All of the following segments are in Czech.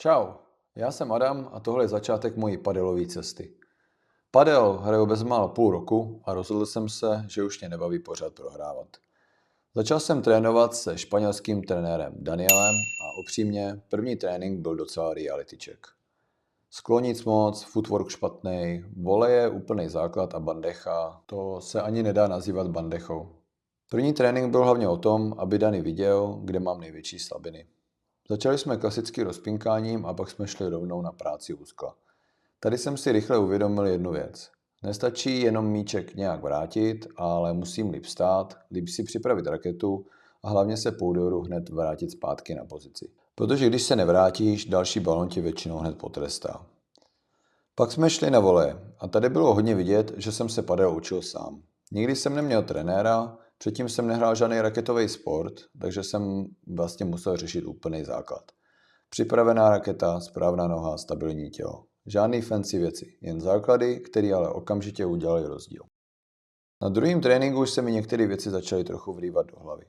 Čau, já jsem Adam a tohle je začátek mojí padelové cesty. Padel hraju bezmála půl roku a rozhodl jsem se, že už mě nebaví pořád prohrávat. Začal jsem trénovat se španělským trenérem Danielem a upřímně první trénink byl docela reality check. Sklo nic moc, footwork špatný, voleje úplný základ a bandecha, to se ani nedá nazývat bandechou. První trénink byl hlavně o tom, aby Dani viděl, kde mám největší slabiny. Začali jsme klasicky rozpínkáním a pak jsme šli rovnou na práci u skla. Tady jsem si rychle uvědomil jednu věc. Nestačí jenom míček nějak vrátit, ale musím líp stát, líp si připravit raketu a hlavně se po úderu hned vrátit zpátky na pozici. Protože když se nevrátíš, další balon tě většinou hned potrestá. Pak jsme šli na voleje a tady bylo hodně vidět, že jsem se padel učil sám. Nikdy jsem neměl trenéra, předtím jsem nehrál žádný raketový sport, takže jsem vlastně musel řešit úplný základ. Připravená raketa, správná noha, stabilní tělo. Žádný fancy věci, jen základy, které ale okamžitě udělali rozdíl. Na druhém tréninku už se mi některé věci začaly trochu vrývat do hlavy.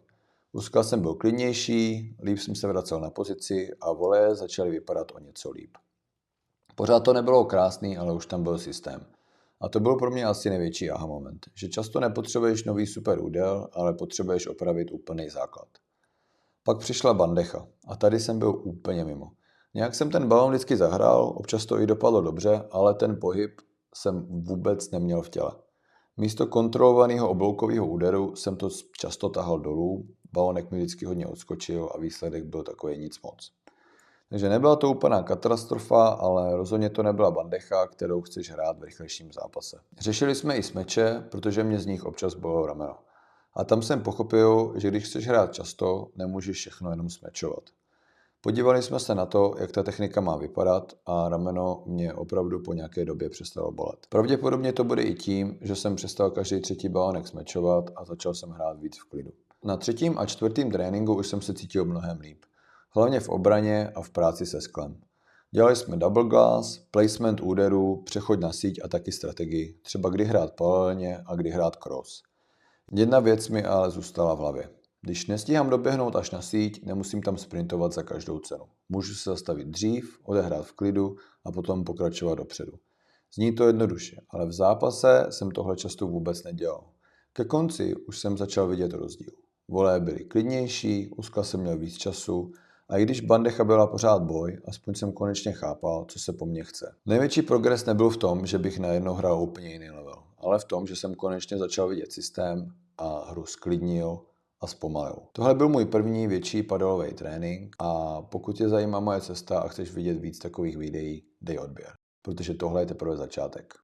U skla jsem byl klidnější, líp jsem se vracel na pozici a voleje začaly vypadat o něco líp. Pořád to nebylo krásný, ale už tam byl systém. A to byl pro mě asi největší aha moment, že často nepotřebuješ nový super údel, ale potřebuješ opravit úplný základ. Pak přišla bandecha a tady jsem byl úplně mimo. Nějak jsem ten balon vždycky zahrál, občas to i dopadlo dobře, ale ten pohyb jsem vůbec neměl v těle. Místo kontrolovaného obloukového úderu jsem to často tahal dolů, balonek mi vždycky hodně odskočil a výsledek byl takový nic moc. Takže nebyla to úplná katastrofa, ale rozhodně to nebyla bandecha, kterou chceš hrát v rychlejším zápase. Řešili jsme i smeče, protože mě z nich občas bolelo rameno. A tam jsem pochopil, že když chceš hrát často, nemůžeš všechno jenom smečovat. Podívali jsme se na to, jak ta technika má vypadat a rameno mě opravdu po nějaké době přestalo bolet. Pravděpodobně to bude i tím, že jsem přestal každý třetí balonek smečovat a začal jsem hrát víc v klidu. Na třetím a čtvrtém tréninku už jsem se cítil mnohem líp. Hlavně v obraně a v práci se sklem. Dělali jsme double glass, placement úderů, přechod na síť a taky strategii, třeba kdy hrát paralelně a kdy hrát cross. Jedna věc mi ale zůstala v hlavě. Když nestíhám doběhnout až na síť, nemusím tam sprintovat za každou cenu. Můžu se zastavit dřív, odehrát v klidu a potom pokračovat dopředu. Zní to jednoduše, ale v zápase jsem tohle často vůbec nedělal. Ke konci už jsem začal vidět rozdíl. Voleje byly klidnější, u skla jsem měl víc času a i když bandecha byla pořád boj, aspoň jsem konečně chápal, co se po mně chce. Největší progres nebyl v tom, že bych najednou hrál úplně jiný level, ale v tom, že jsem konečně začal vidět systém a hru sklidnil a zpomalil. Tohle byl můj první větší padelový trénink a pokud tě zajímá moje cesta a chceš vidět víc takových videí, dej odběr, protože tohle je teprve začátek.